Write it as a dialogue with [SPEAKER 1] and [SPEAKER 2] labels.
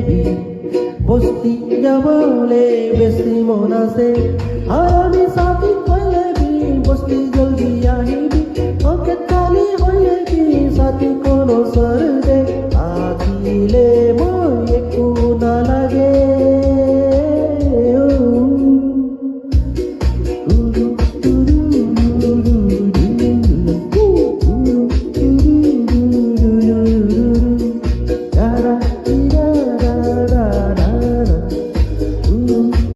[SPEAKER 1] B বস্তি যাবলে বেছি মন আছে আর আমি সাথী কইলে বি বস্তি জলদি আহিবি পকেট খালি হইলে বি সাথী কোনো সর দে আহিলে